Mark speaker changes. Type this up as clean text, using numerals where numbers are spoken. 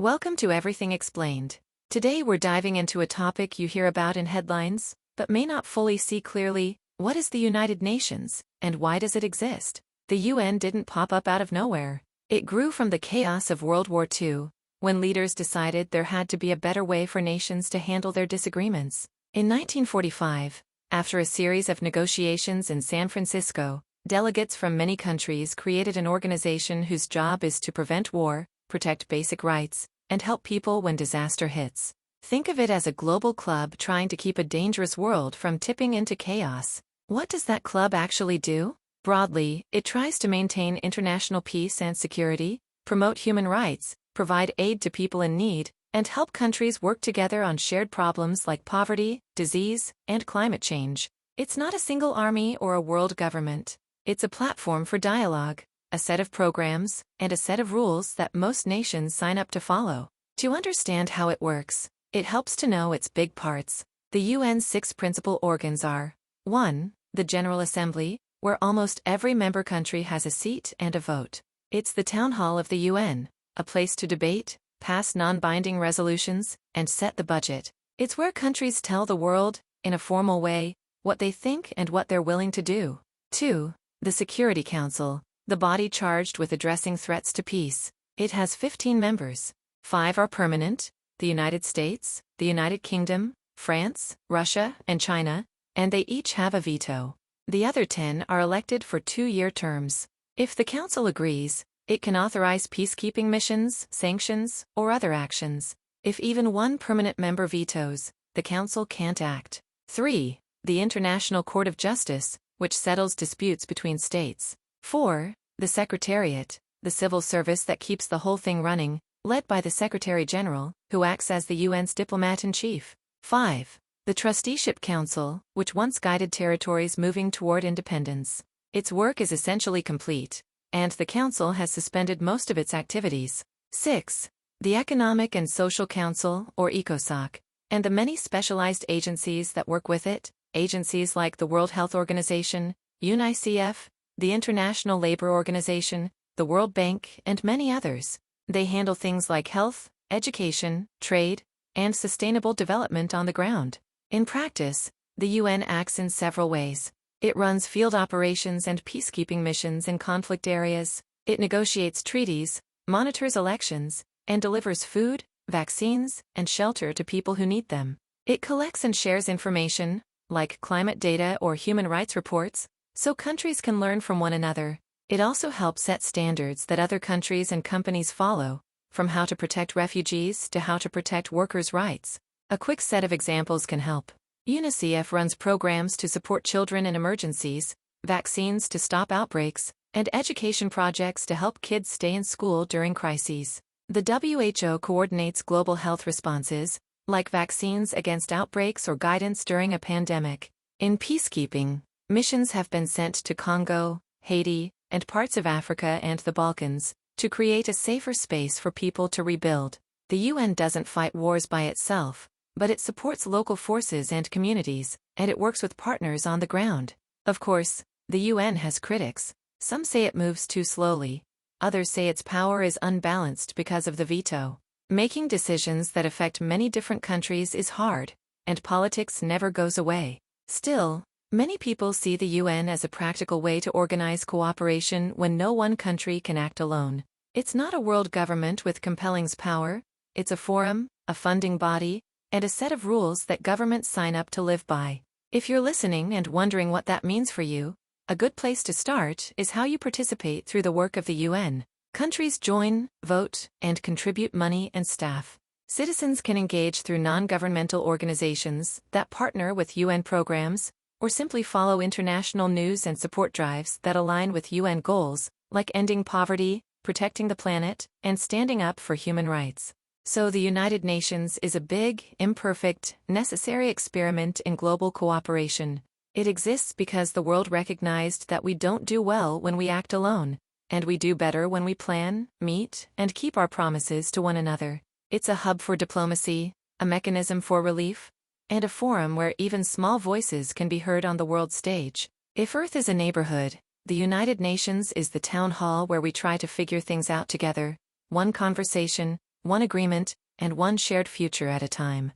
Speaker 1: Welcome to Everything Explained. Today we're diving into a topic you hear about in headlines, but may not fully see clearly. What is the United Nations, and why does it exist? The UN didn't pop up out of nowhere. It grew from the chaos of World War II, when leaders decided there had to be a better way for nations to handle their disagreements. In 1945, after a series of negotiations in San Francisco, delegates from many countries created an organization whose job is to prevent war, protect basic rights, and help people when disaster hits. Think of it as a global club trying to keep a dangerous world from tipping into chaos. What does that club actually do? Broadly, it tries to maintain international peace and security, promote human rights, provide aid to people in need, and help countries work together on shared problems like poverty, disease, and climate change. It's not a single army or a world government. It's a platform for dialogue, a set of programs, and a set of rules that most nations sign up to follow. To understand how it works, it helps to know its big parts. The UN's 6 principal organs are: 1. The General Assembly, where almost every member country has a seat and a vote. It's the town hall of the UN, a place to debate, pass non-binding resolutions, and set the budget. It's where countries tell the world, in a formal way, what they think and what they're willing to do. 2. The Security Council, the body charged with addressing threats to peace. It has 15 members. 5 are permanent: the United States, the United Kingdom, France, Russia, and China, and they each have a veto. The other 10 are elected for 2-year terms. If the Council agrees, it can authorize peacekeeping missions, sanctions, or other actions. If even one permanent member vetoes, the Council can't act. 3. The International Court of Justice, which settles disputes between states. 4. The Secretariat, the civil service that keeps the whole thing running, led by the Secretary-General, who acts as the UN's diplomat-in-chief. 5. The Trusteeship Council, which once guided territories moving toward independence. Its work is essentially complete, and the Council has suspended most of its activities. 6. The Economic and Social Council, or ECOSOC, and the many specialized agencies that work with it, agencies like the World Health Organization, UNICEF, the International Labor Organization, the World Bank, and many others. They handle things like health, education, trade, and sustainable development on the ground. In practice, the UN acts in several ways. It runs field operations and peacekeeping missions in conflict areas. It negotiates treaties, monitors elections, and delivers food, vaccines, and shelter to people who need them. It collects and shares information, like climate data or human rights reports, so countries can learn from one another. It also helps set standards that other countries and companies follow, from how to protect refugees to how to protect workers' rights. A quick set of examples can help. UNICEF runs programs to support children in emergencies, vaccines to stop outbreaks, and education projects to help kids stay in school during crises. The WHO coordinates global health responses, like vaccines against outbreaks or guidance during a pandemic. In peacekeeping, missions have been sent to Congo, Haiti, and parts of Africa and the Balkans, to create a safer space for people to rebuild. The UN doesn't fight wars by itself, but it supports local forces and communities, and it works with partners on the ground. Of course, the UN has critics. Some say it moves too slowly. Others say its power is unbalanced because of the veto. Making decisions that affect many different countries is hard, and politics never goes away. Still, many people see the UN as a practical way to organize cooperation when no one country can act alone. It's not a world government with compelling power. It's a forum, a funding body, and a set of rules that governments sign up to live by. If you're listening and wondering what that means for you, a good place to start is how you participate through the work of the UN. Countries join, vote, and contribute money and staff. Citizens can engage through non-governmental organizations that partner with UN programs, or simply follow international news and support drives that align with UN goals, like ending poverty, protecting the planet, and standing up for human rights. So the United Nations is a big, imperfect, necessary experiment in global cooperation. It exists because the world recognized that we don't do well when we act alone, and we do better when we plan, meet, and keep our promises to one another. It's a hub for diplomacy, a mechanism for relief, and a forum where even small voices can be heard on the world stage. If Earth is a neighborhood, the United Nations is the town hall where we try to figure things out together, one conversation, one agreement, and one shared future at a time.